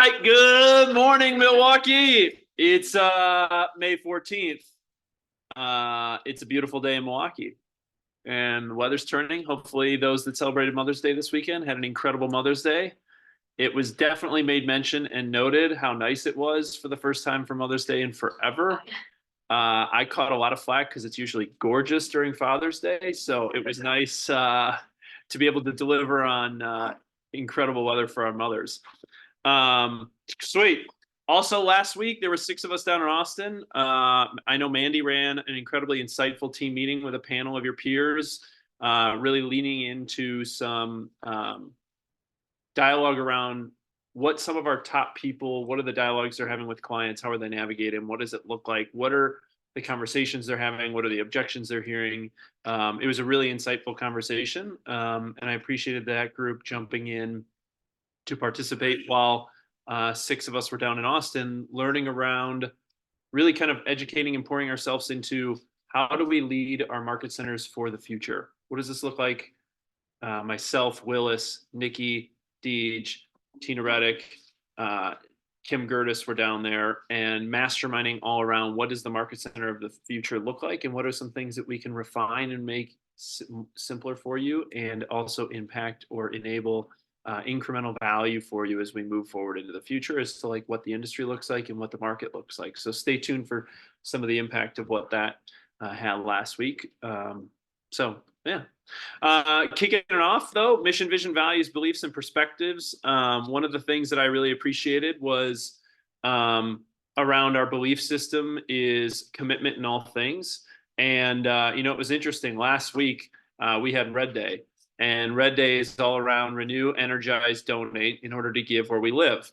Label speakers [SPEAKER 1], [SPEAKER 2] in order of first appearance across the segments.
[SPEAKER 1] right, good morning, Milwaukee. It's May 14th. It's a beautiful day in Milwaukee, and the weather's turning. Hopefully, those that celebrated Mother's Day this weekend had an incredible Mother's Day. It was definitely made mention and noted how nice it was for the first time for Mother's Day in forever. I caught a lot of flack because it's usually gorgeous during Father's Day, so it was nice to be able to deliver on incredible weather for our mothers. Sweet. Also, last week there were six of us down in Austin. I know Mandy ran an incredibly insightful team meeting with a panel of your peers, really leaning into some dialogue around what some of our top people, what are the dialogues they're having with clients, how are they navigating, what does it look like, what are the conversations they're having, what are the objections they're hearing. It was a really insightful conversation, and I appreciated that group jumping in to participate while six of us were down in Austin, learning around really kind of educating and pouring ourselves into how do we lead our market centers for the future? What does this look like? Myself, Willis, Nikki, Deej, Tina Reddick, Kim Gertis were down there and masterminding all around what does the market center of the future look like and what are some things that we can refine and make simpler for you and also impact or enable incremental value for you as we move forward into the future as to like what the industry looks like and what the market looks like. So stay tuned for some of the impact of what that had last week. So yeah. Kicking it off though, mission, vision, values, beliefs, and perspectives. One of the things that I really appreciated was around our belief system is commitment in all things. And it was interesting. Last week we had Red Day, and Red Day is all around renew, energize, donate in order to give where we live.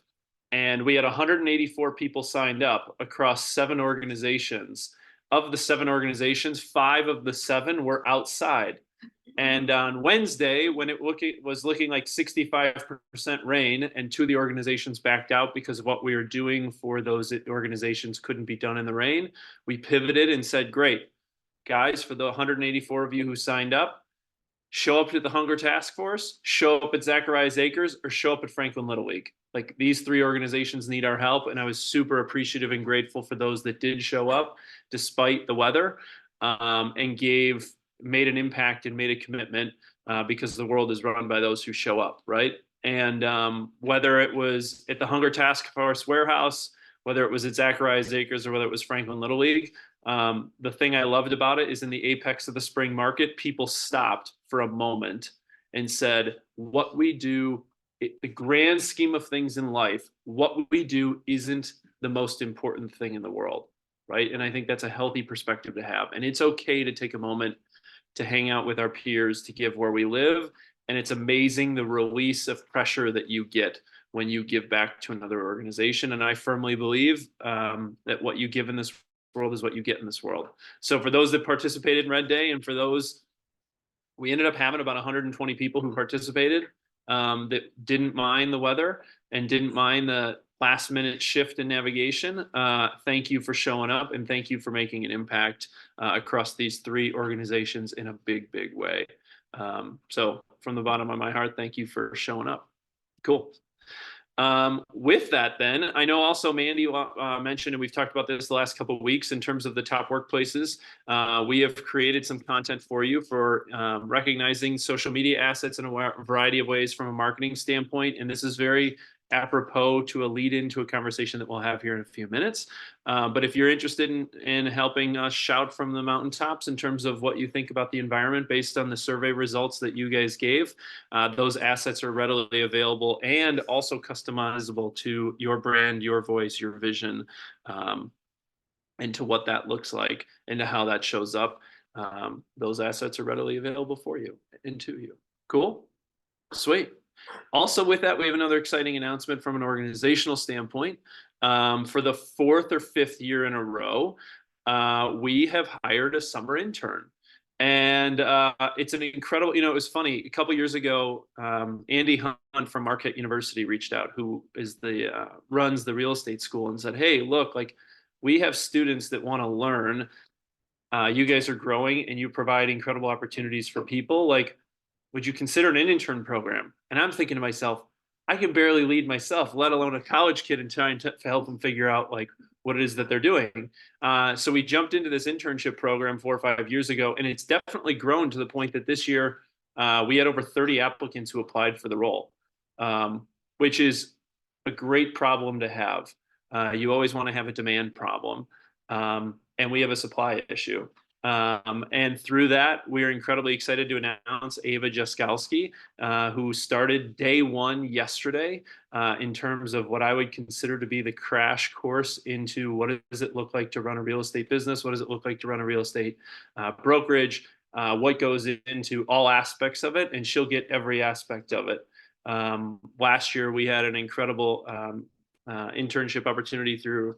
[SPEAKER 1] And we had 184 people signed up across 7 organizations. Of the 7 organizations, 5 of the 7 were outside. And on Wednesday, when it was looking like 65% rain, and 2 of the organizations backed out because of what we were doing for those organizations couldn't be done in the rain, we pivoted and said, great, guys, for the 184 of you who signed up, show up at the Hunger Task Force, show up at Zacharias Acres, or show up at Franklin Little League. Like these 3 organizations need our help. And I was super appreciative and grateful for those that did show up despite the weather, and made an impact and made a commitment because the world is run by those who show up, right? And whether it was at the Hunger Task Force warehouse, whether it was at Zacharias Acres, or whether it was Franklin Little League, the thing I loved about it is in the apex of the spring market, people stopped for a moment and said, what we do, the grand scheme of things in life, what we do isn't the most important thing in the world, right? And I think that's a healthy perspective to have. And it's okay to take a moment to hang out with our peers, to give where we live. And it's amazing the release of pressure that you get when you give back to another organization. And I firmly believe that what you give in this world is what you get in this world. So for those that participated in Red Day, and for those, we ended up having about 120 people who participated that didn't mind the weather and didn't mind the last minute shift in navigation. Thank you for showing up, and thank you for making an impact across these 3 organizations in a big, big way. So from the bottom of my heart, thank you for showing up. Cool. With that, then, I know also Mandy mentioned, and we've talked about this the last couple of weeks in terms of the top workplaces. We have created some content for you for recognizing social media assets in a variety of ways from a marketing standpoint. And this is very apropos to a lead into a conversation that we'll have here in a few minutes. But if you're interested in helping us shout from the mountaintops in terms of what you think about the environment based on the survey results that you guys gave, those assets are readily available and also customizable to your brand, your voice, your vision, and to what that looks like and to how that shows up. Those assets are readily available for you and to you. Cool? Sweet. Also with that, we have another exciting announcement from an organizational standpoint. For the 4th or 5th year in a row, we have hired a summer intern. And it's an incredible, it was funny. A couple years ago, Andy Hunt from Marquette University reached out, who is runs the real estate school, and said, hey, look, like we have students that want to learn. You guys are growing and you provide incredible opportunities for people. Like, would you consider an intern program? And I'm thinking to myself, I can barely lead myself, let alone a college kid, and trying to help them figure out like what it is that they're doing. So we jumped into this internship program 4 or 5 years ago, and it's definitely grown to the point that this year we had over 30 applicants who applied for the role, which is a great problem to have. You always want to have a demand problem, and we have a supply issue. And through that, we are incredibly excited to announce Ava Jaskowski, who started day one yesterday, in terms of what I would consider to be the crash course into what does it look like to run a real estate business? What does it look like to run a real estate brokerage? What goes into all aspects of it? And she'll get every aspect of it. Last year, we had an incredible internship opportunity through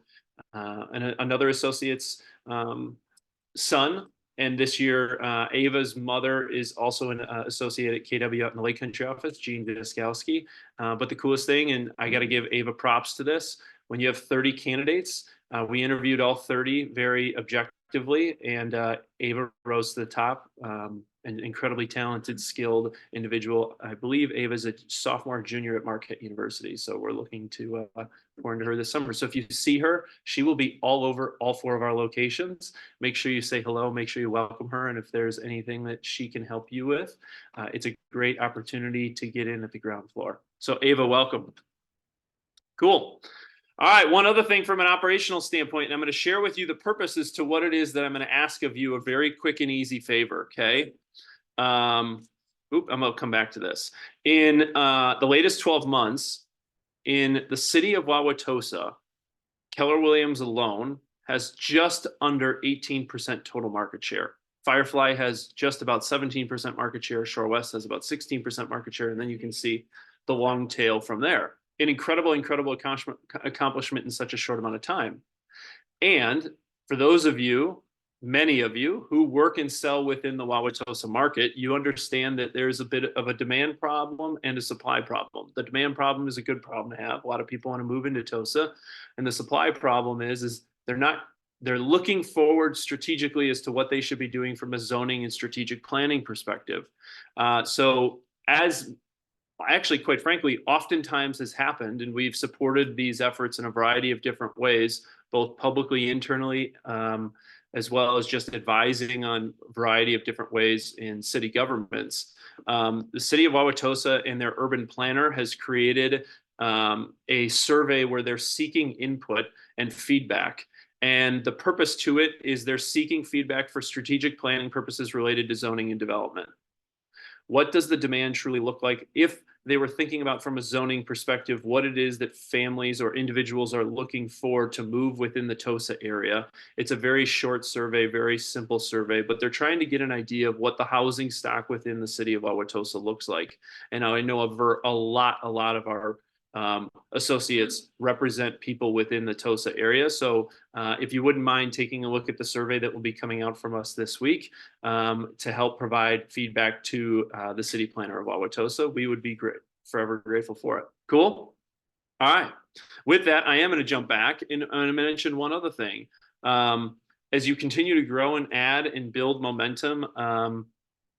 [SPEAKER 1] another associate's son. And this year, Ava's mother is also an associate at KW out in the Lake Country office, Jean Viskowski. But the coolest thing, and I got to give Ava props to this, when you have 30 candidates, we interviewed all 30 very objectively, and Ava rose to the top. An incredibly talented, skilled individual. I believe Ava's a sophomore, junior at Marquette University. So we're looking to pour into her this summer. So if you see her, she will be all over all 4 of our locations. Make sure you say hello, make sure you welcome her. And if there's anything that she can help you with, it's a great opportunity to get in at the ground floor. So Ava, welcome. Cool. All right, one other thing from an operational standpoint, and I'm going to share with you the purpose as to what it is that I'm going to ask of you, a very quick and easy favor, okay? I'm going to come back to this. In the latest 12 months, in the city of Wauwatosa, Keller Williams alone has just under 18% total market share. Firefly has just about 17% market share. Shore West has about 16% market share. And then you can see the long tail from there. An incredible, incredible accomplishment in such a short amount of time. And for those of you, many of you who work and sell within the Wauwatosa market, you understand that there's a bit of a demand problem and a supply problem. The demand problem is a good problem to have. A lot of people want to move into Tosa. And the supply problem is they're looking forward strategically as to what they should be doing from a zoning and strategic planning perspective. So as actually, quite frankly, oftentimes has happened, and we've supported these efforts in a variety of different ways, both publicly, internally, as well as just advising on a variety of different ways in city governments. The city of Wauwatosa and their urban planner has created a survey where they're seeking input and feedback. And the purpose to it is they're seeking feedback for strategic planning purposes related to zoning and development. What does the demand truly look like if they were thinking about, from a zoning perspective, what it is that families or individuals are looking for to move within the Tosa area? It's a very short survey, very simple survey, but they're trying to get an idea of what the housing stock within the city of Wauwatosa looks like. And I know a lot of our associates represent people within the Tosa area. So if you wouldn't mind taking a look at the survey that will be coming out from us this week to help provide feedback to the city planner of Wauwatosa, we would be forever grateful for it. Cool? All right. With that, I am going to jump back and I'm going to mention one other thing. As you continue to grow and add and build momentum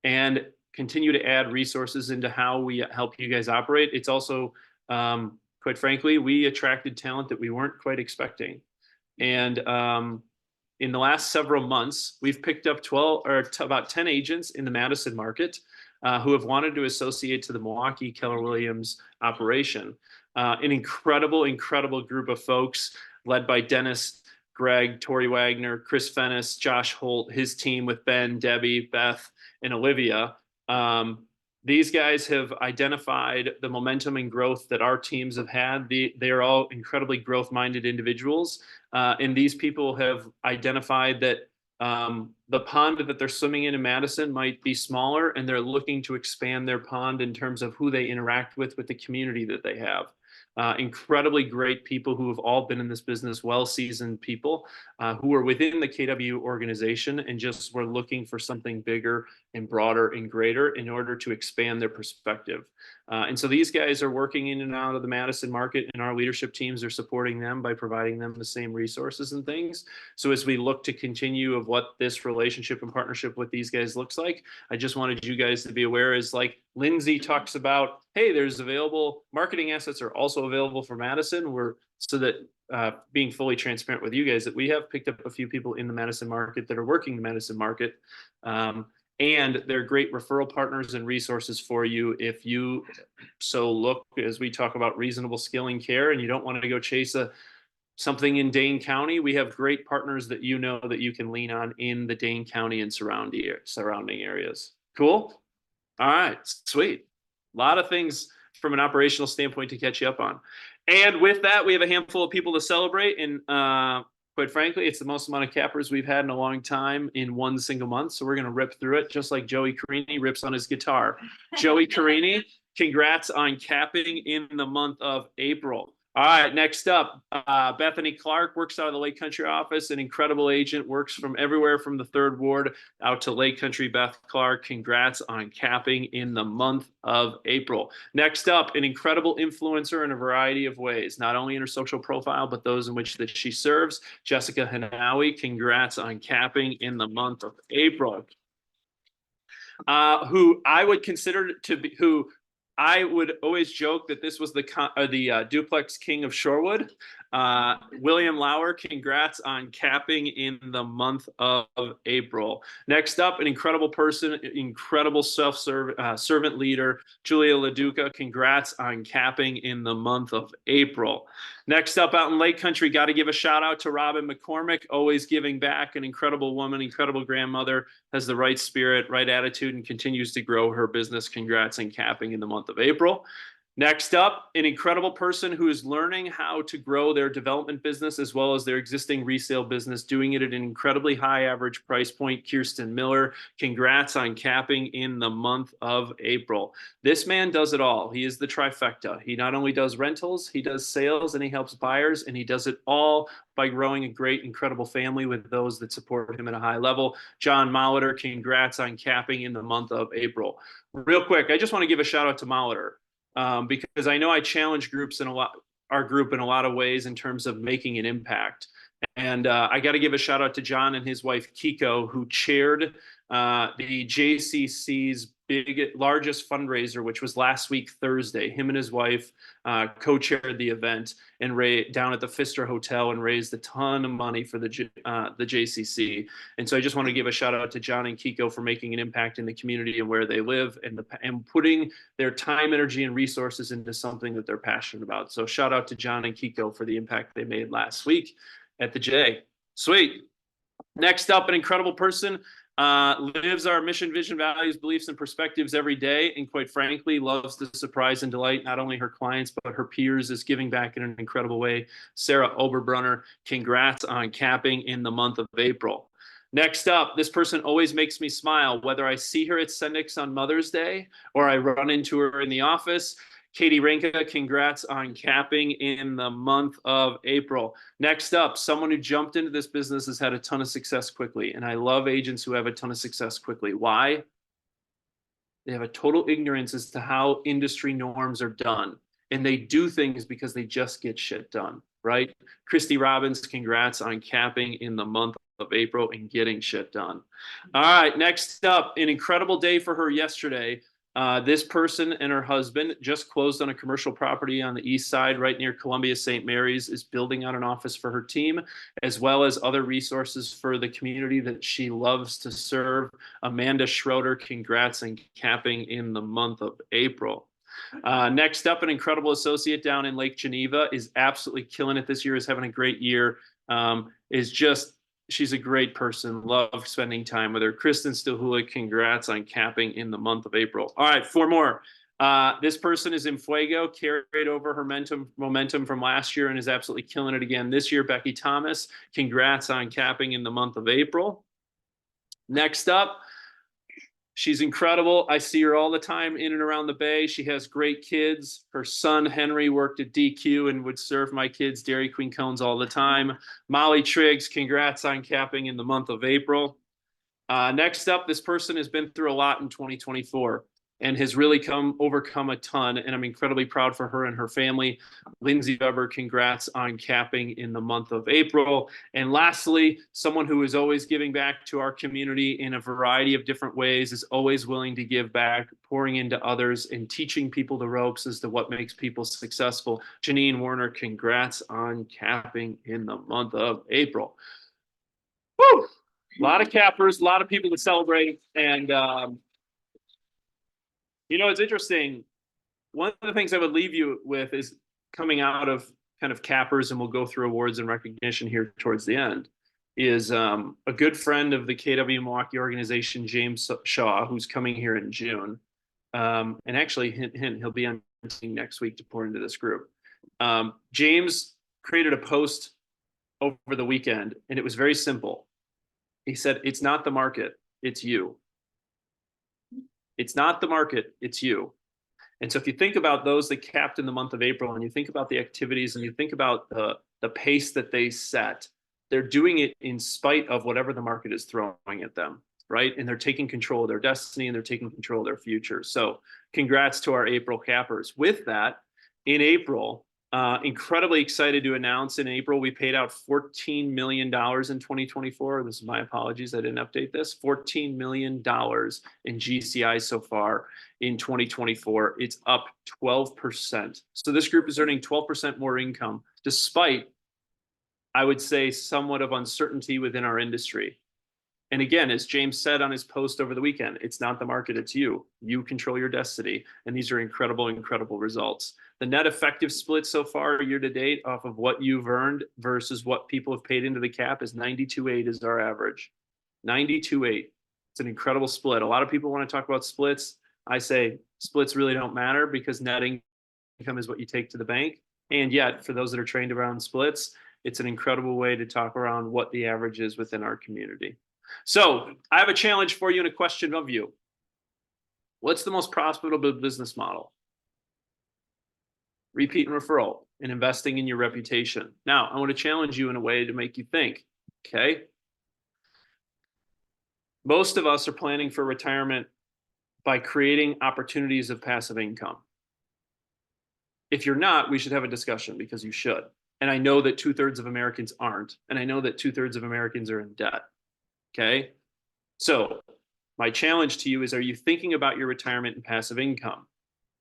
[SPEAKER 1] and continue to add resources into how we help you guys operate, it's also quite frankly, we attracted talent that we weren't quite expecting. And in the last several months, we've picked up about 10 agents in the Madison market who have wanted to associate to the Milwaukee Keller Williams operation. An incredible, incredible group of folks led by Dennis, Greg, Tori Wagner, Chris Fennis, Josh Holt, his team with Ben, Debbie, Beth, and Olivia. These guys have identified the momentum and growth that our teams have had. They are all incredibly growth-minded individuals. And these people have identified that the pond that they're swimming in Madison might be smaller, and they're looking to expand their pond in terms of who they interact with the community that they have. Incredibly great people who have all been in this business, well-seasoned people who are within the KW organization and just were looking for something bigger and broader and greater in order to expand their perspective. And so these guys are working in and out of the Madison market, and our leadership teams are supporting them by providing them the same resources and things. So as we look to continue of what this relationship and partnership with these guys looks like, I just wanted you guys to be aware, is like Lindsay talks about, hey, there's available marketing assets are also available for Madison. So that being fully transparent with you guys, that we have picked up a few people in the Madison market that are working the Madison market. And they're great referral partners and resources for you if you so look, as we talk about reasonable skilling care, and you don't want to go chase something in Dane County. We have great partners that you know that you can lean on in the Dane County and surrounding areas. Cool. All right, sweet. A lot of things from an operational standpoint to catch you up on. And with that, we have a handful of people to celebrate. And quite frankly, it's the most amount of cappers we've had in a long time in one single month. So we're going to rip through it just like Joey Carini rips on his guitar. Joey Carini, congrats on capping in the month of April. All right, next up, Bethany Clark works out of the Lake Country office, an incredible agent, works from everywhere from the 3rd Ward out to Lake Country. Beth Clark, congrats on capping in the month of April. Next up, an incredible influencer in a variety of ways, not only in her social profile, but those in which that she serves. Jessica Hanawi, congrats on capping in the month of April. Who I would consider to be, I would always joke that this was the duplex king of Shorewood. William Lauer, congrats on capping in the month of April. Next up, an incredible person, incredible servant leader, Julia LaDuca, congrats on capping in the month of April. Next up, out in Lake Country, got to give a shout out to Robin McCormick, always giving back, an incredible woman, incredible grandmother, has the right spirit, right attitude, and continues to grow her business. Congrats on capping in the month of April. Next up, an incredible person who is learning how to grow their development business as well as their existing resale business, doing it at an incredibly high average price point, Kirsten Miller. Congrats on capping in the month of April. This man does it all. He is the trifecta. He not only does rentals, he does sales, and he helps buyers, and he does it all by growing a great, incredible family with those that support him at a high level. John Molitor, congrats on capping in the month of April. Real quick, I just want to give a shout out to Molitor. Because I know I challenge our group in a lot of ways in terms of making an impact. And I got to give a shout out to John and his wife, Kiko, who chaired the JCC's largest fundraiser, which was last week, Thursday. Him and his wife co-chaired the event and down at the Pfister Hotel and raised a ton of money for the JCC. And so I just want to give a shout out to John and Kiko for making an impact in the community and where they live and putting their time, energy, and resources into something that they're passionate about. So shout out to John and Kiko for the impact they made last week at the J. Sweet. Next up, an incredible person. Lives our mission, vision, values, beliefs, and perspectives every day, and quite frankly, loves to surprise and delight not only her clients, but her peers, is giving back in an incredible way. Sarah Oberbrunner, congrats on capping in the month of April. Next up, this person always makes me smile, whether I see her at Sendix on Mother's Day or I run into her in the office. Katie Renka, congrats on capping in the month of April. Next up, someone who jumped into this business has had a ton of success quickly. And I love agents who have a ton of success quickly. Why? They have a total ignorance as to how industry norms are done. And they do things because they just get shit done, right? Christy Robbins, congrats on capping in the month of April and getting shit done. All right, next up, an incredible day for her yesterday. This person and her husband just closed on a commercial property on the east side, right near Columbia St. Mary's, is building out an office for her team, as well as other resources for the community that she loves to serve. Amanda Schroeder, congrats on capping in the month of April. Next up, an incredible associate down in Lake Geneva, is absolutely killing it this year, is having a great year, she's a great person. Love spending time with her. Kristen Stahula, congrats on capping in the month of April. All right, 4 more. This person is in Fuego, carried over her momentum from last year and is absolutely killing it again this year. Becky Thomas, congrats on capping in the month of April. Next up, she's incredible. I see her all the time in and around the Bay. She has great kids. Her son, Henry, worked at DQ and would serve my kids Dairy Queen cones all the time. Molly Triggs, congrats on capping in the month of April. Next up, this person has been through a lot in 2024. and has really overcome a ton. And I'm incredibly proud for her and her family. Lindsay Weber, congrats on capping in the month of April. And lastly, someone who is always giving back to our community in a variety of different ways, is always willing to give back, pouring into others and teaching people the ropes as to what makes people successful. Janine Warner, congrats on capping in the month of April. Woo! A lot of cappers, a lot of people to celebrate. And, it's interesting. One of the things I would leave you with is coming out of kind of cappers, and we'll go through awards and recognition here towards the end, is a good friend of the KW Milwaukee organization, James Shaw, who's coming here in June. And actually, he'll be on next week to pour into this group. James created a post over the weekend, and it was very simple. He said, "It's not the market, it's you. It's not the market, it's you." And so if you think about those that capped in the month of April, and you think about the activities, and you think about the pace that they set, they're doing it in spite of whatever the market is throwing at them, right? And they're taking control of their destiny, and they're taking control of their future. So congrats to our April cappers. With that, in April, incredibly excited to announce in April, we paid out $14 million in 2024. This is my apologies, I didn't update this. $14 million in GCI so far in 2024. It's up 12%. So this group is earning 12% more income, despite, I would say, somewhat of uncertainty within our industry. And again, as James said on his post over the weekend, it's not the market, it's you. You control your destiny. And these are incredible, incredible results. The net effective split so far year to date off of what you've earned versus what people have paid into the cap is 92.8 is our average. 92.8. It's an incredible split. A lot of people want to talk about splits. I say splits really don't matter, because net income is what you take to the bank. And yet, for those that are trained around splits, it's an incredible way to talk around what the average is within our community. So I have a challenge for you and a question of you. What's the most profitable business model? Repeat and referral, and investing in your reputation. Now, I want to challenge you in a way to make you think, okay? Most of us are planning for retirement by creating opportunities of passive income. If you're not, we should have a discussion, because you should. And I know that 2/3 of Americans aren't, and I know that 2/3 of Americans are in debt. Okay. So my challenge to you is, are you thinking about your retirement and passive income?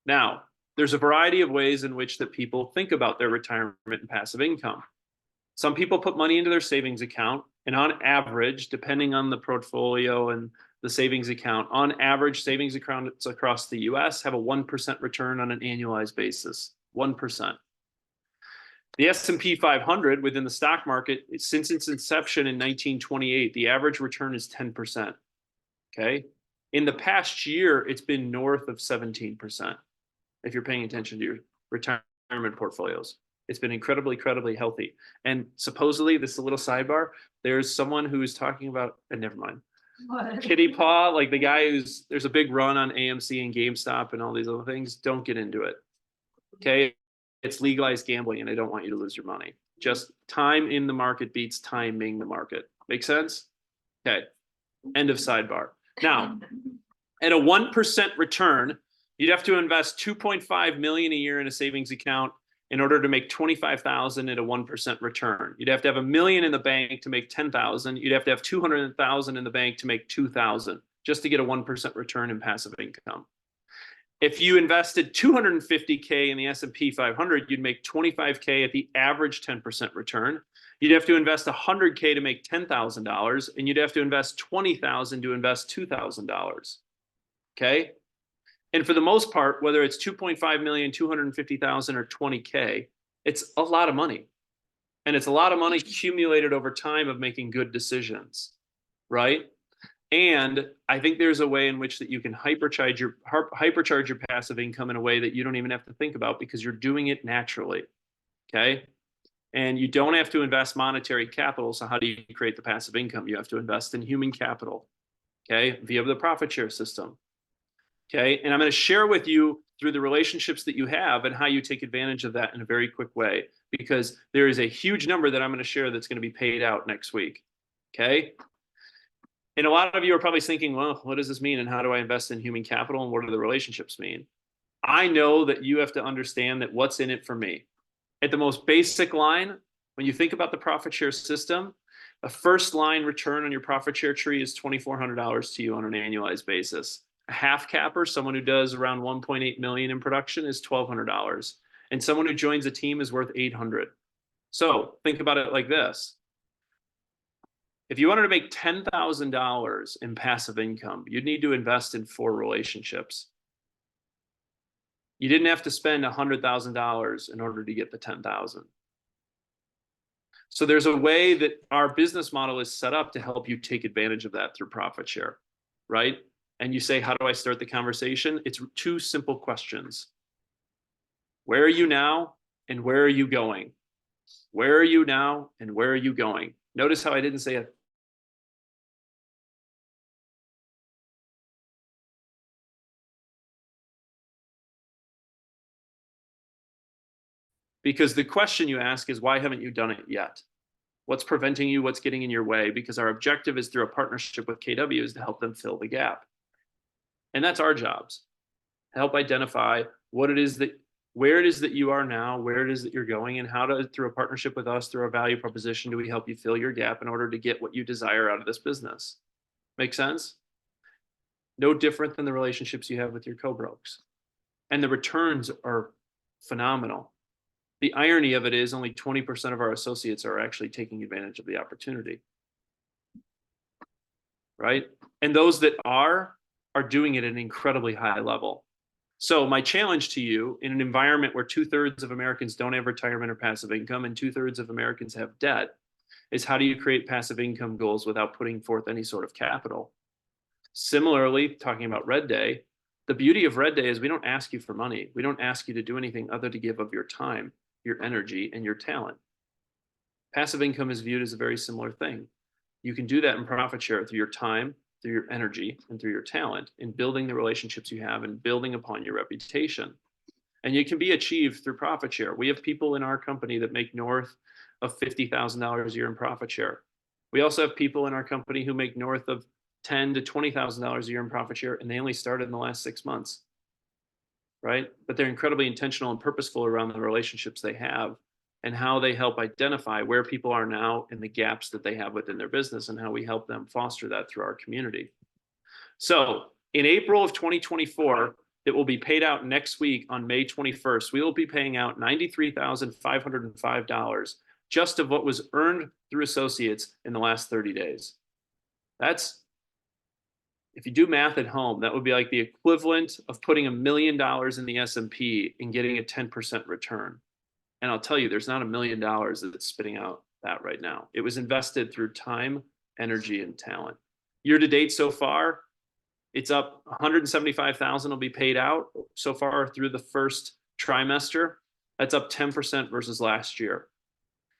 [SPEAKER 1] Now, there's a variety of ways in which that people think about their retirement and passive income. Some people put money into their savings account, and on average, depending on the portfolio and the savings account, on average, savings accounts across the US have a 1% return on an annualized basis. 1%. The S&P 500 within the stock market, since its inception in 1928, the average return is 10%. Okay. In the past year, it's been north of 17%. If you're paying attention to your retirement portfolios, it's been incredibly, incredibly healthy. And supposedly, this is a little sidebar, there's someone who's talking about, and never mind. What? Kitty Paw, like the guy there's a big run on AMC and GameStop and all these other things. Don't get into it. Okay. It's legalized gambling, and I don't want you to lose your money. Just time in the market beats timing the market. Make sense? Okay. End of sidebar. Now, at a 1% return, you'd have to invest $2.5 million a year in a savings account in order to make $25,000 at a 1% return. You'd have to have $1 million in the bank to make $10,000. You'd have to have $200,000 in the bank to make $2,000 just to get a 1% return in passive income. If you invested $250K in the S&P 500, you'd make $25K at the average 10% return. You'd have to invest $100K to make $10,000, and you'd have to invest $20,000 to invest $2,000. Okay? And for the most part, whether it's 2.5 million, 250,000, or 20K, it's a lot of money. And it's a lot of money accumulated over time of making good decisions, right? And I think there's a way in which that you can hypercharge your passive income in a way that you don't even have to think about, because you're doing it naturally. Okay. And you don't have to invest monetary capital. So how do you create the passive income? You have to invest in human capital. Okay. Via the profit share system. Okay. And I'm going to share with you through the relationships that you have and how you take advantage of that in a very quick way, because there is a huge number that I'm going to share that's going to be paid out next week. Okay. And a lot of you are probably thinking, well, what does this mean? And how do I invest in human capital? And what do the relationships mean? I know that you have to understand that what's in it for me. At the most basic line, when you think about the profit share system, a first line return on your profit share tree is $2,400 to you on an annualized basis. A half capper, someone who does around 1.8 million in production, is $1,200. And someone who joins a team is worth 800. So think about it like this. If you wanted to make $10,000 in passive income, you'd need to invest in 4 relationships. You didn't have to spend $100,000 in order to get the 10,000. So there's a way that our business model is set up to help you take advantage of that through profit share, right? And you say, how do I start the conversation? It's 2 simple questions. Where are you now and where are you going? Where are you now and where are you going? Notice how I didn't say it. Because the question you ask is, why haven't you done it yet? What's preventing you? What's getting in your way? Because our objective is through a partnership with KW is to help them fill the gap. And that's our jobs, to help identify what it is that, where it is that you are now, where it is that you're going, and how to, through a partnership with us, through our value proposition, do we help you fill your gap in order to get what you desire out of this business? Make sense? No different than the relationships you have with your co-brokes. And the returns are phenomenal. The irony of it is only 20% of our associates are actually taking advantage of the opportunity, right? And those that are doing it at an incredibly high level. So my challenge to you, in an environment where 2/3 of Americans don't have retirement or passive income and 2/3 of Americans have debt, is how do you create passive income goals without putting forth any sort of capital? Similarly, talking about Red Day, the beauty of Red Day is we don't ask you for money. We don't ask you to do anything other to give of your time, your energy, and your talent. Passive income is viewed as a very similar thing. You can do that in profit share through your time, through your energy, and through your talent in building the relationships you have and building upon your reputation. And it can be achieved through profit share. We have people in our company that make north of $50,000 a year in profit share. We also have people in our company who make north of $10,000 to $20,000 a year in profit share, and they only started in the last 6 months, right? But they're incredibly intentional and purposeful around the relationships they have and how they help identify where people are now and the gaps that they have within their business and how we help them foster that through our community. So in April of 2024, it will be paid out next week on May 21st. We will be paying out $93,505 just of what was earned through associates in the last 30 days. That's, if you do math at home, that would be like the equivalent of putting $1 million in the S&P and getting a 10% return. And I'll tell you, there's not $1 million that's spitting out that right now. It was invested through time, energy, and talent. Year to date so far, it's up 175,000 will be paid out so far through the first trimester. That's up 10% versus last year.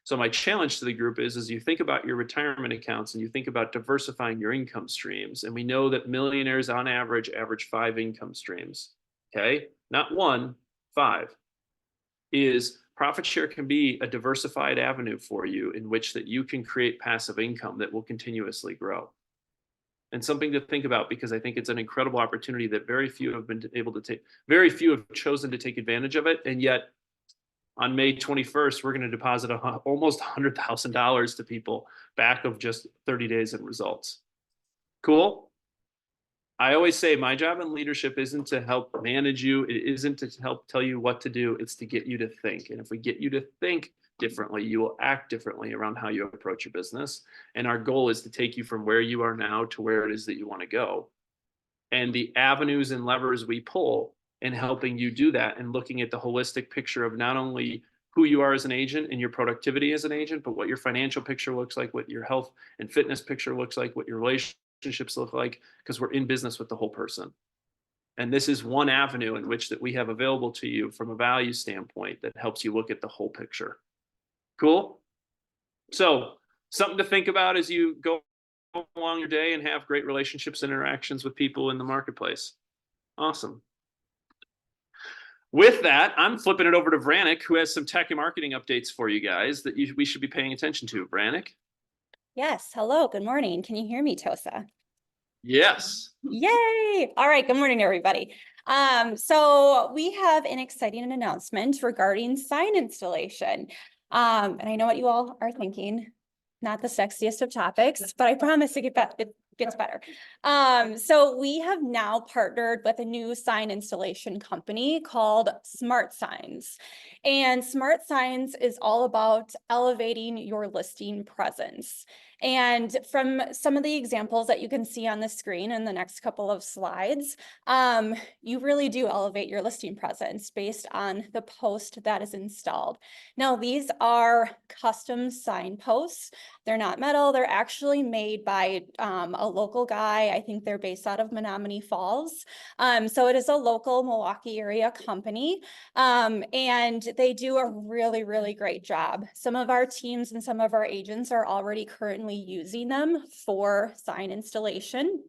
[SPEAKER 1] So my challenge to the group is, as you think about your retirement accounts and you think about diversifying your income streams, and we know that millionaires on average 5 income streams, okay? Not 1, 5, is profit share can be a diversified avenue for you in which that you can create passive income that will continuously grow. And something to think about, because I think it's an incredible opportunity that very few have been able to take, very few have chosen to take advantage of it. And yet on May 21st, we're going to deposit almost $100,000 to people back of just 30 days in results. Cool. I always say my job in leadership isn't to help manage you. It isn't to help tell you what to do. It's to get you to think. And if we get you to think differently, you will act differently around how you approach your business. And our goal is to take you from where you are now to where it is that you want to go. And the avenues and levers we pull in helping you do that and looking at the holistic picture of not only who you are as an agent and your productivity as an agent, but what your financial picture looks like, what your health and fitness picture looks like, what your relationships look like, because we're in business with the whole person. And this is one avenue in which that we have available to you from a value standpoint that helps you look at the whole picture. Cool? So something to think about as you go along your day and have great relationships and interactions with people in the marketplace. Awesome. With that, I'm flipping it over to Vranik, who has some tech and marketing updates for you guys that we should be paying attention to. Vranik?
[SPEAKER 2] Yes. Hello. Good morning. Can you hear me, Tosa?
[SPEAKER 1] Yes.
[SPEAKER 2] Yay! All right, good morning, everybody. So we have an exciting announcement regarding sign installation. And I know what you all are thinking, not the sexiest of topics, but I promise it gets better. So we have now partnered with a new sign installation company called Smart Signs. And Smart Signs is all about elevating your listing presence. And from some of the examples that you can see on the screen in the next couple of slides, you really do elevate your listing presence based on the post that is installed. Now, these are custom signposts. They're not metal. They're actually made by a local guy. I think they're based out of Menominee Falls. So it is a local Milwaukee area company. And they do a really, really great job. Some of our teams and some of our agents are already currently using them for sign installation.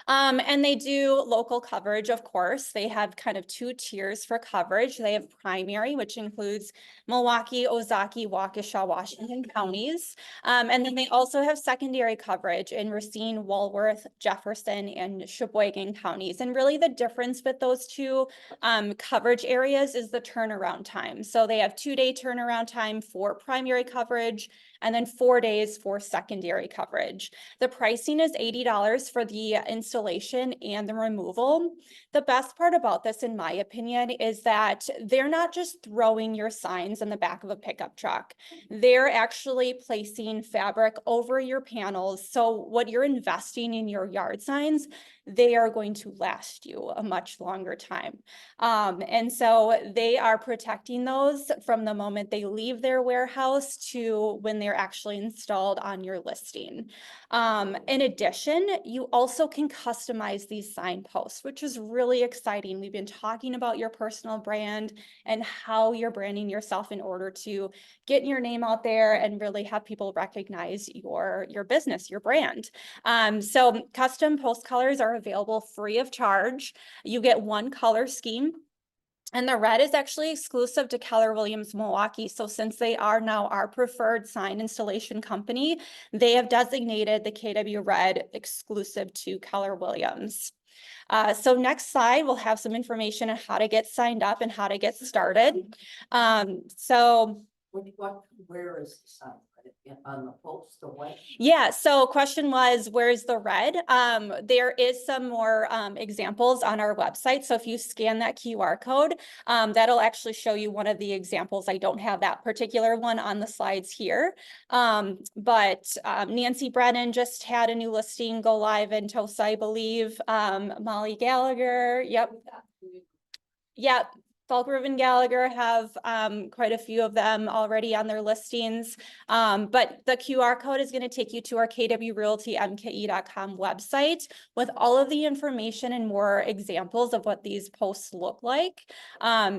[SPEAKER 2] And they do local coverage, of course. They have kind of two tiers for coverage. They have primary, which includes Milwaukee, Ozaukee, Waukesha, Washington counties. And then they also have secondary coverage in Racine, Walworth, Jefferson, and Sheboygan counties. And really the difference with those two coverage areas is the turnaround time. So they have 2-day turnaround time for primary coverage and then 4 days for secondary coverage. The pricing is $80 for the installation and the removal. The best part about this, in my opinion, is that they're not just throwing your signs in the back of a pickup truck. They're actually placing fabric over your panels. So what you're investing in your yard signs, they are going to last you a much longer time. And so they are protecting those from the moment they leave their warehouse to when they're actually installed on your listing. In addition, you also can customize these signposts, which is really exciting. We've been talking about your personal brand and how you're branding yourself in order to get your name out there and really have people recognize your business, your brand. So custom post colors are available free of charge. You get one color scheme. And the red is actually exclusive to Keller Williams Milwaukee. So since they are now our preferred sign installation company, they have designated the KW red exclusive to Keller Williams. So next slide, we'll have some information on how to get signed up and how to get started.
[SPEAKER 3] Where is the sign? On the post or what?
[SPEAKER 2] Yeah, so question was, where's the red? There is some more examples on our website. So if you scan that QR code, that'll actually show you one of the examples. I don't have that particular one on the slides here. But Nancy Brennan just had a new listing go live in Tosa, I believe. Molly Gallagher, yep. Yep. Falk Reuben Gallagher have quite a few of them already on their listings. But the QR code is going to take you to our kwrealtymke.com website with all of the information and more examples of what these posts look like.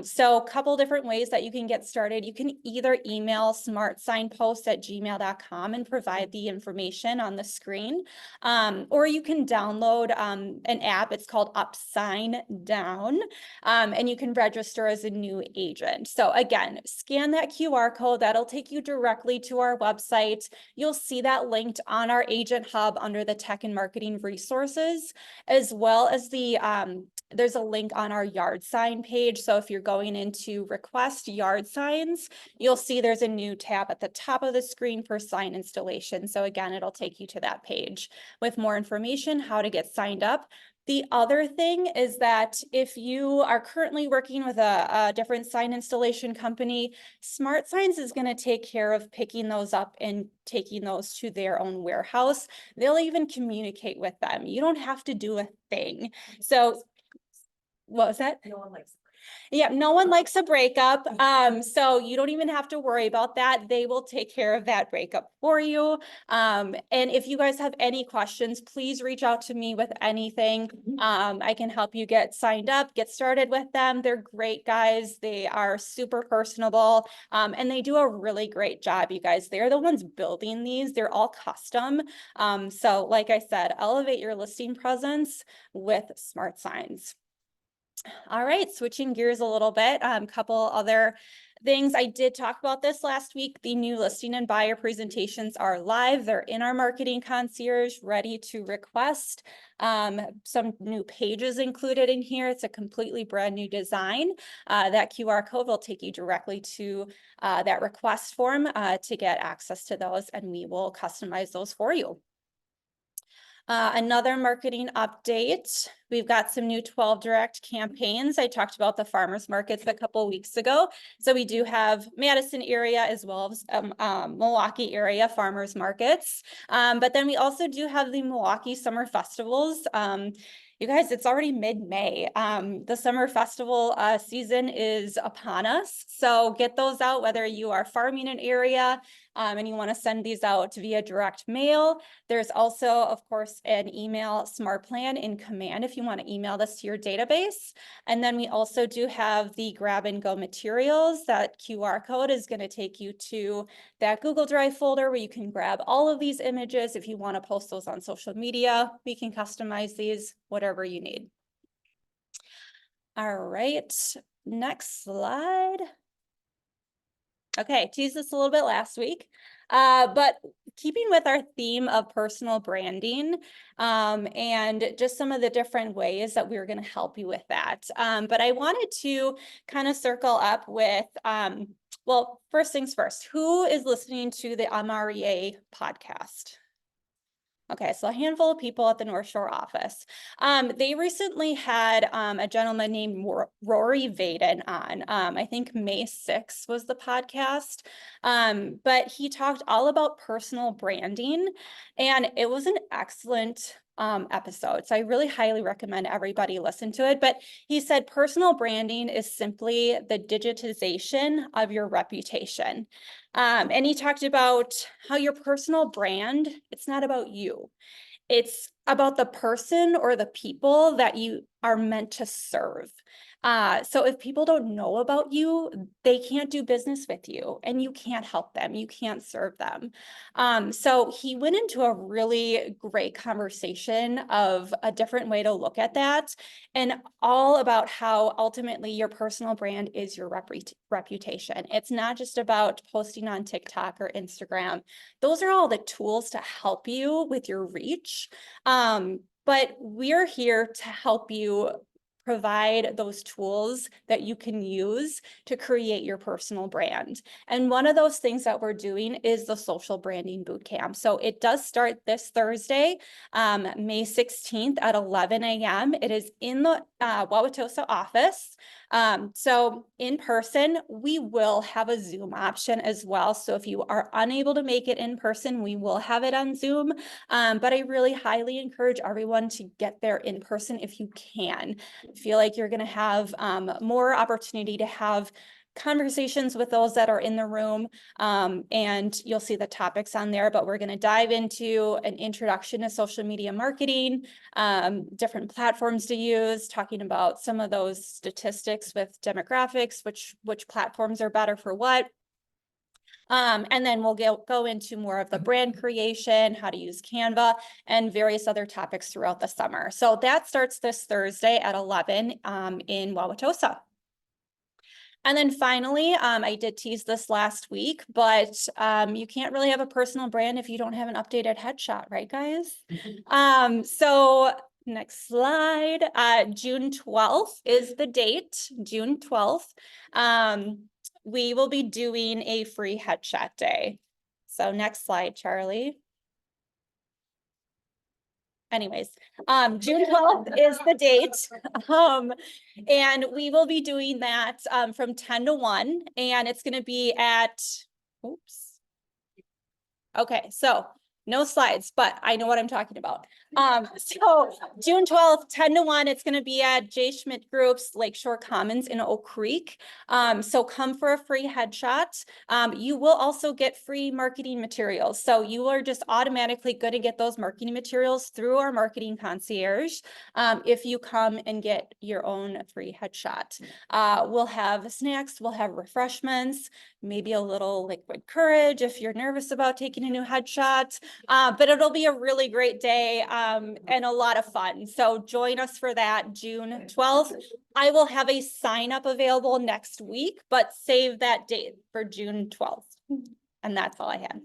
[SPEAKER 2] So a couple different ways that you can get started. You can either email smartsignpost@gmail.com and provide the information on the screen, or you can download an app. It's called Upsign Down, and you can register as a new agent. So again, scan that QR code. That'll take you directly to our website. You'll see that linked on our agent hub under the tech and marketing resources, as well as there's a link on our yard sign page. So if you're going into request yard signs, you'll see there's a new tab at the top of the screen for sign installation. So again, it'll take you to that page with more information, how to get signed up. The other thing is that if you are currently working with a different sign installation company, Smart Signs is going to take care of picking those up and taking those to their own warehouse. They'll even communicate with them. You don't have to do a thing. So what was that?
[SPEAKER 3] No one likes it.
[SPEAKER 2] Yeah, no one likes a breakup. So you don't even have to worry about that. They will take care of that breakup for you. And if you guys have any questions, please reach out to me with anything. I can help you get signed up, get started with them. They're great guys. They are super personable. And they do a really great job, you guys. They're the ones building these. They're all custom. So like I said, elevate your listing presence with Smart Signs. All right, switching gears a little bit, couple other things. I did talk about this last week. The new listing and buyer presentations are live. They're in our marketing concierge, ready to request. Some new pages included in here. It's a completely brand new design. That QR code will take you directly to that request form to get access to those, and we will customize those for you. Another marketing update. We've got some new 12 direct campaigns. I talked about the farmers markets a couple weeks ago. So we do have Madison area as well as Milwaukee area farmers markets. But then we also do have the Milwaukee Summer Festivals. You guys, it's already mid-May. The summer festival season is upon us. So get those out, whether you are farming an area and you want to send these out via direct mail. There's also, of course, an email smart plan in command if you want to email this to your database. And then we also do have the grab and go materials. That QR code is going to take you to that Google Drive folder where you can grab all of these images. If you want to post those on social media, we can customize these, whatever you need. All right, next slide. Okay, teased this a little bit last week, but keeping with our theme of personal branding and just some of the different ways that we're going to help you with that. But I wanted to kind of circle up with, well, first things first, who is listening to the MREA podcast? Okay, so a handful of people at the North Shore office. They recently had a gentleman named Rory Vaden on. I think May 6th was the podcast. But he talked all about personal branding, and it was an excellent episode. So I really highly recommend everybody listen to it. But he said personal branding is simply the digitization of your reputation. And he talked about how your personal brand, it's not about you. It's about the person or the people that you are meant to serve. So if people don't know about you, they can't do business with you and you can't help them. You can't serve them. So he went into a really great conversation of a different way to look at that and all about how ultimately your personal brand is your reputation. It's not just about posting on TikTok or Instagram. Those are all the tools to help you with your reach. But we're here to help you provide those tools that you can use to create your personal brand. And one of those things that we're doing is the social branding bootcamp. So it does start this Thursday, May 16th at 11 a.m. It is in the Wauwatosa office. So in person, we will have a Zoom option as well. So if you are unable to make it in person, we will have it on Zoom. But I really highly encourage everyone to get there in person if you can. I feel like you're going to have more opportunity to have conversations with those that are in the room, and you'll see the topics on there, but we're going to dive into an introduction to social media marketing, different platforms to use, talking about some of those statistics with demographics, which platforms are better for what. And then we'll go into more of the brand creation, how to use Canva, and various other topics throughout the summer. So that starts this Thursday at 11 in Wauwatosa. And then finally, I did tease this last week, but you can't really have a personal brand if you don't have an updated headshot, right, guys? So next slide, June 12th is the date, June 12th. We will be doing a free headshot day. So next slide, Charlie. Anyways, June 12th is the date. And we will be doing that from 10 to 1. And it's going to be at, oops. Okay, so no slides, but I know what I'm talking about. So June 12th, 10 to 1, it's going to be at J. Schmidt Group's Lakeshore Commons in Oak Creek. So come for a free headshot. You will also get free marketing materials. So you are just automatically going to get those marketing materials through our marketing concierge if you come and get your own free headshot. We'll have snacks, we'll have refreshments. maybe a little liquid courage if you're nervous about taking a new headshot. But it'll be a really great day and a lot of fun. So join us for that June 12th. I will have a sign up available next week, but save that date for June 12th. And that's all I had.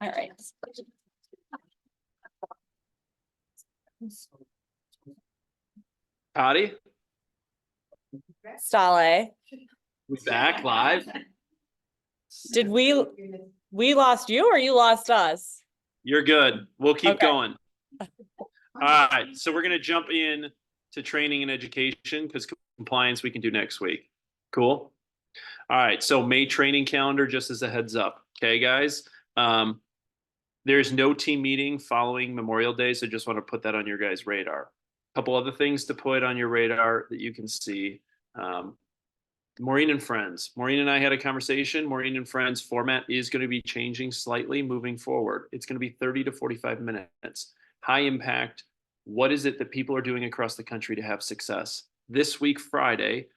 [SPEAKER 2] All right.
[SPEAKER 1] Patty,
[SPEAKER 2] Stalle,
[SPEAKER 1] we back live.
[SPEAKER 2] did we lost you or you lost us?
[SPEAKER 1] You're good. We'll keep
[SPEAKER 2] Okay.
[SPEAKER 1] going. All right. So we're going to jump in to training and education because compliance we can do next week. Cool. All right. So May training calendar, just as a heads up. Okay, guys. There's no team meeting following Memorial Day. So just want to put that on your guys' radar. A couple other things to put on your radar that you can see. Maureen and Friends. Maureen and I had a conversation. Maureen and Friends format is going to be changing slightly moving forward. It's going to be 30 to 45 minutes. High impact. What is it that people are doing across the country to have success? This week, Friday,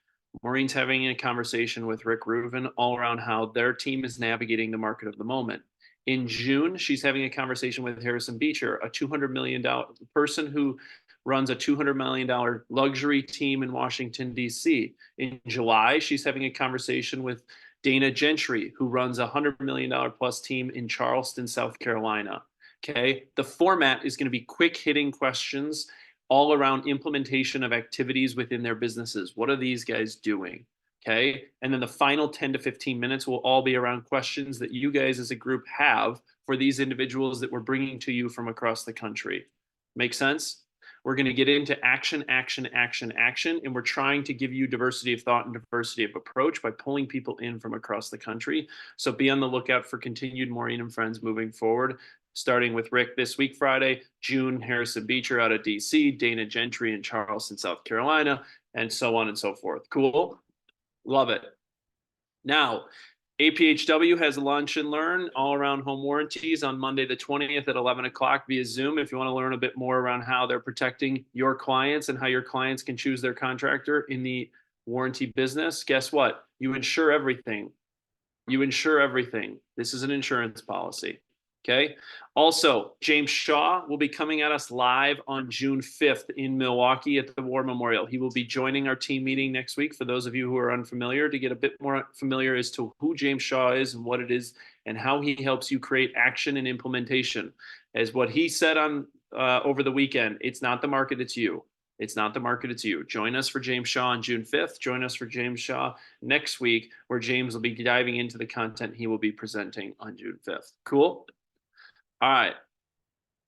[SPEAKER 1] Maureen's having a conversation with Rick Reuven all around how their team is navigating the market of the moment. In June, she's having a conversation with Harrison Beecher, a $200 million person who runs a $200 million luxury team in Washington, D.C. In July, she's having a conversation with Dana Gentry, who runs a $100 million plus team in Charleston, South Carolina. Okay. The format is going to be quick hitting questions all around implementation of activities within their businesses. What are these guys doing? Okay. And then the final 10 to 15 minutes will all be around questions that you guys as a group have for these individuals that we're bringing to you from across the country. Make sense? We're going to get into action, action, action, action. And we're trying to give you diversity of thought and diversity of approach by pulling people in from across the country. So be on the lookout for continued Maureen and Friends moving forward, starting with Rick this week, Friday, June, Harrison Beecher out of DC, Dana Gentry in Charleston, South Carolina, and so on and so forth. Cool. Love it. Now, APHW has Lunch and Learn all around home warranties on Monday the 20th at 11 o'clock via Zoom. If you want to learn a bit more around how they're protecting your clients and how your clients can choose their contractor in the warranty business, guess what? You insure everything. You insure everything. This is an insurance policy. Okay. Also, James Shaw will be coming at us live on June 5th in Milwaukee at the War Memorial. He will be joining our team meeting next week. For those of you who are unfamiliar, to get a bit more familiar as to who James Shaw is and what it is and how he helps you create action and implementation. As what he said on over the weekend, it's not the market, it's you. It's not the market, it's you. Join us for James Shaw on June 5th. Join us for James Shaw next week, where James will be diving into the content he will be presenting on June 5th. Cool? All right.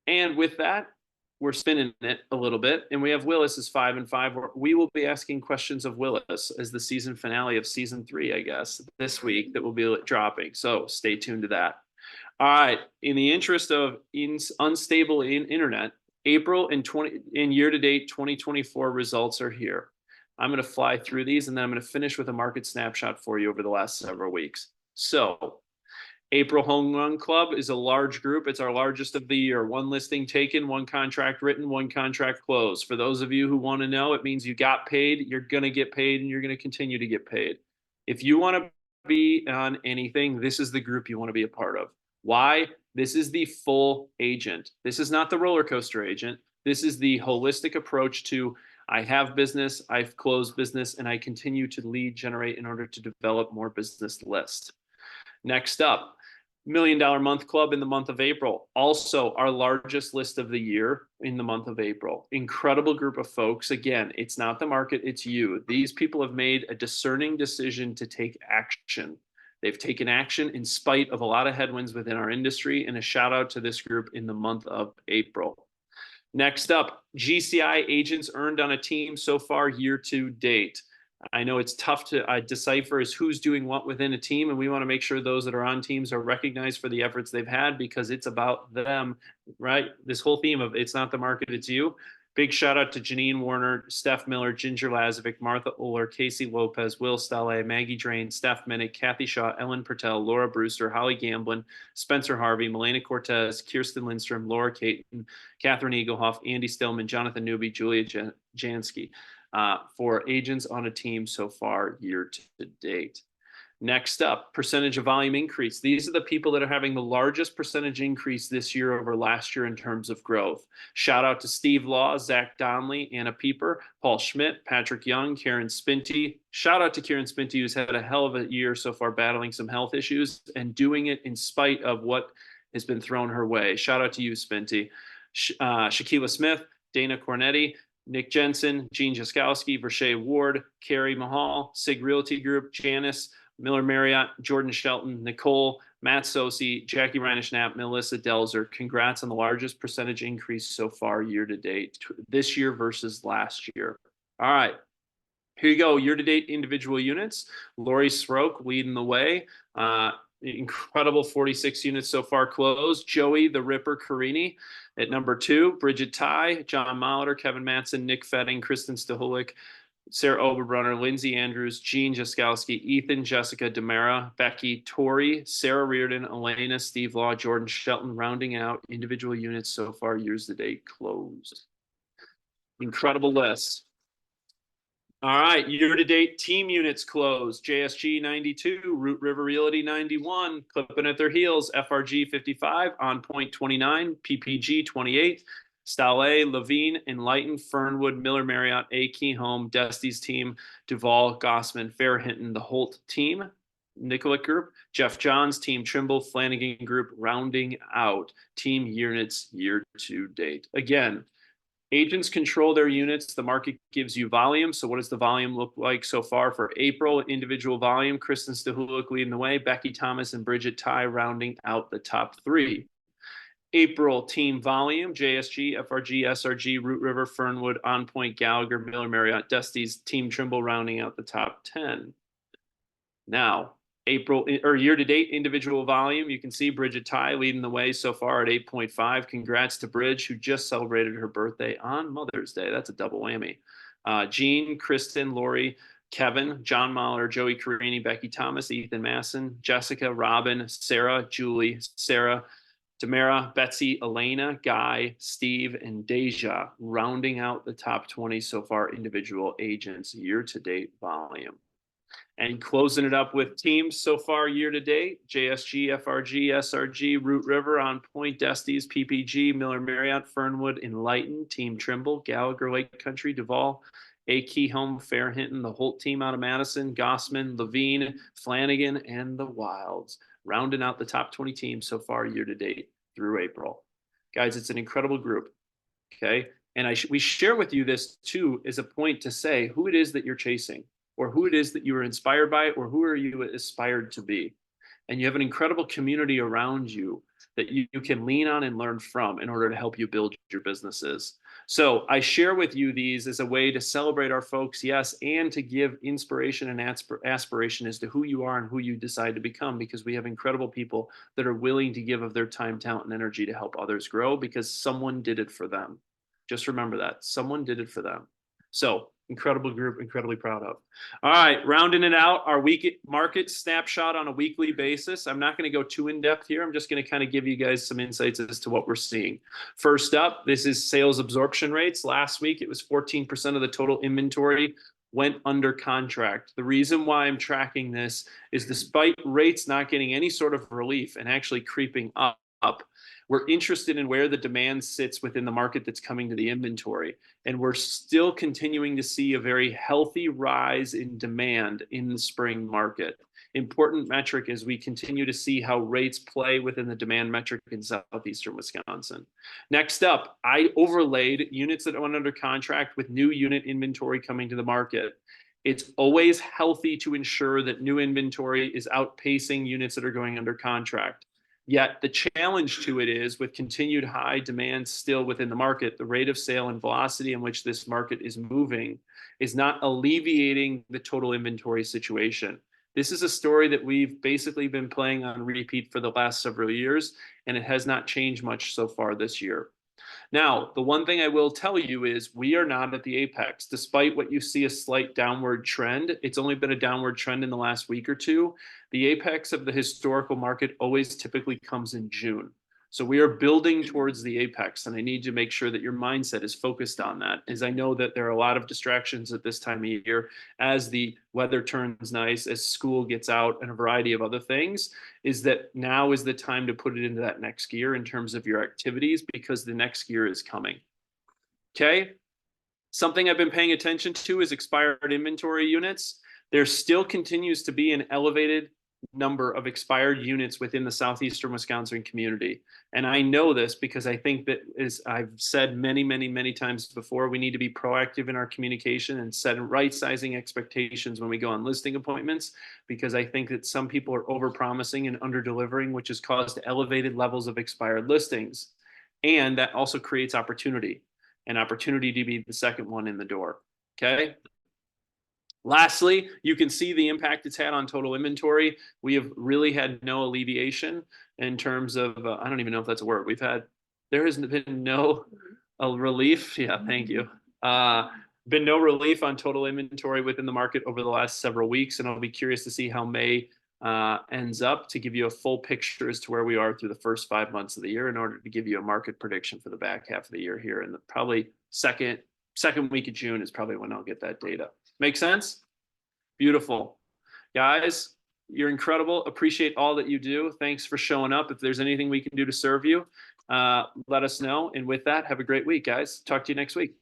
[SPEAKER 1] And with that, we're spinning it a little bit. And we have Willis as 5 and 5. We will be asking questions of Willis as the season finale of season 3, I guess, this week that will be dropping. So stay tuned to that. All right. In the interest of unstable internet, April and year-to-date 2024 results are here. I'm going to fly through these, and then I'm going to finish with a market snapshot for you over the last several weeks. So April Home Run Club is a large group. It's our largest of the year. 1 listing taken, 1 contract written, 1 contract closed. For those of you who want to know, it means you got paid, you're going to get paid, and you're going to continue to get paid. If you want to be on anything, this is the group you want to be a part of. Why? This is the full agent. This is not the roller coaster agent. This is the holistic approach to I have business, I've closed business, and I continue to lead generate in order to develop more business lists. Next up, $1 Million Month Club in the month of April. Also, our largest list of the year in the month of April. Incredible group of folks. Again, it's not the market, it's you. These people have made a discerning decision to take action. They've taken action in spite of a lot of headwinds within our industry, and a shout out to this group in the month of April. Next up, GCI agents earned on a team so far year to date. I know it's tough to decipher as who's doing what within a team, and we want to make sure those that are on teams are recognized for the efforts they've had, because it's about them, right? This whole theme of it's not the market, it's you. Big shout out to Janine Warner, Steph Miller, Ginger Lazovic, Martha Uller, Casey Lopez, Will Stalle, Maggie Drain, Steph Minnick, Kathy Shaw, Ellen Pertel, Laura Brewster, Holly Gamblin, Spencer Harvey, Melena Cortez, Kirsten Lindstrom, Laura Caton, Catherine Eaglehoff, Andy Stillman, Jonathan Newby, Julia Jansky. for agents on a team so far year to date. Next up, percentage of volume increase. These are the people that are having the largest percentage increase this year over last year in terms of growth. Shout out to Steve Law, Zach Donnelly, Anna Pieper, Paul Schmidt, Patrick Young, Karen Spinty. Shout out to Karen Spinty, who's had a hell of a year so far battling some health issues and doing it in spite of what has been thrown her way. Shout out to you, Spinty. Shaquila Smith, Dana Cornetti, Nick Jensen, Gene Jaskowski, Vershay Ward, Carrie Mahal, Sig Realty Group, Janice, Miller Marriott, Jordan Shelton, Nicole, Matt Sosi, Jackie Reinisch-Knapp, Melissa Delzer. Congrats on the largest percentage increase so far year to date this year versus last year. All right. Here you go. Year to date individual units. Lori Sroke leading the way. Incredible 46 units so far closed. Joey the Ripper Carini at number 2. Bridget Ty, John Molitor, Kevin Matson, Nick Fetting, Kristen Stahulik, Sarah Oberbrunner, Lindsay Andrews, Gene Jaskowski, Ethan, Jessica Demera, Becky, Tori, Sarah Reardon, Elena, Steve Law, Jordan Shelton, rounding out individual units so far years to date closed. Incredible list. All right, year-to-date team units closed. JSG 92, Root River Realty 91, clipping at their heels. FRG 55, On Point 29, PPG 28, Stalle, Levine, Enlighten, Fernwood, Miller Marriott, A. Key Home, Dusty's team, Duval, Gossman, Fairhinton, the Holt team, Nicollet Group, Jeff Johns, Team Trimble, Flanagan Group, rounding out team units year to date. Again, agents control their units. The market gives you volume. So what does the volume look like so far for April? Individual volume, Kristen Stahulik leading the way, Becky Thomas and Bridget Ty rounding out the top 3. April team volume, JSG, FRG, SRG, Root River, Fernwood, On Point, Gallagher, Miller Marriott, Dusty's, Team Trimble rounding out the top 10. Now, April or year-to-date individual volume, you can see Bridget Ty leading the way so far at 8.5. Congrats to Bridge, who just celebrated her birthday on Mother's Day. That's a double whammy. Jean, Kristen, Lori, Kevin, John Mahler, Joey Carini, Becky Thomas, Ethan Masson, Jessica, Robin, Sarah, Julie, Sarah, Tamara, Betsy, Elena, Guy, Steve, and Deja, rounding out the top 20 so far individual agents year-to-date volume. And closing it up with teams so far year-to-date, JSG, FRG, SRG, Root River, On Point, Dusty's, PPG, Miller Marriott, Fernwood, Enlighten, Team Trimble, Gallagher Lake Country, Duval, A. Key Home, Fairhinton, the Holt team out of Madison, Gossman, Levine, Flanagan, and the Wilds, rounding out the top 20 teams so far year-to-date through April. Guys, it's an incredible group, okay? And we share with you this too as a point to say who it is that you're chasing, or who it is that you are inspired by, or who are you aspired to be. And you have an incredible community around you that you can lean on and learn from in order to help you build your businesses. So I share with you these as a way to celebrate our folks, yes, and to give inspiration and aspiration as to who you are and who you decide to become, because we have incredible people that are willing to give of their time, talent, and energy to help others grow because someone did it for them. Just remember that. Someone did it for them. So incredible group, incredibly proud of. All right, rounding it out, our week market snapshot on a weekly basis. I'm not going to go too in depth here. I'm just going to kind of give you guys some insights as to what we're seeing. First up, this is sales absorption rates. Last week, it was 14% of the total inventory went under contract. The reason why I'm tracking this is despite rates not getting any sort of relief and actually creeping up, we're interested in where the demand sits within the market that's coming to the inventory. And we're still continuing to see a very healthy rise in demand in the spring market. Important metric as we continue to see how rates play within the demand metric in southeastern Wisconsin. Next up, I overlaid units that went under contract with new unit inventory coming to the market. It's always healthy to ensure that new inventory is outpacing units that are going under contract. Yet the challenge to it is, with continued high demand still within the market, the rate of sale and velocity in which this market is moving is not alleviating the total inventory situation. This is a story that we've basically been playing on repeat for the last several years, and it has not changed much so far this year. Now, the one thing I will tell you is we are not at the apex. Despite what you see a slight downward trend, it's only been a downward trend in the last week or two. The apex of the historical market always typically comes in June. So we are building towards the apex, and I need to make sure that your mindset is focused on that, as I know that there are a lot of distractions at this time of year as the weather turns nice, as school gets out, and a variety of other things, is that now is the time to put it into that next gear in terms of your activities, because the next gear is coming. Okay? Something I've been paying attention to is expired inventory units. There still continues to be an elevated number of expired units within the southeastern Wisconsin community. And I know this because I think that, as I've said many, many, many times before, we need to be proactive in our communication and set right sizing expectations when we go on listing appointments, because I think that some people are over promising and under delivering, which has caused elevated levels of expired listings. And that also creates opportunity, an opportunity to be the second one in the door. Okay. Lastly, you can see the impact it's had on total inventory. We have really had no alleviation in terms of, I don't even know if that's a word. There has been no relief. Yeah, thank you. Been no relief on total inventory within the market over the last several weeks. And I'll be curious to see how May ends up, to give you a full picture as to where we are through the first 5 months of the year, in order to give you a market prediction for the back half of the year here. And probably second week of June is probably when I'll get that data. Make sense? Beautiful. Guys, you're incredible. Appreciate all that you do. Thanks for showing up. If there's anything we can do to serve you, let us know. And with that, have a great week, guys. Talk to you next week.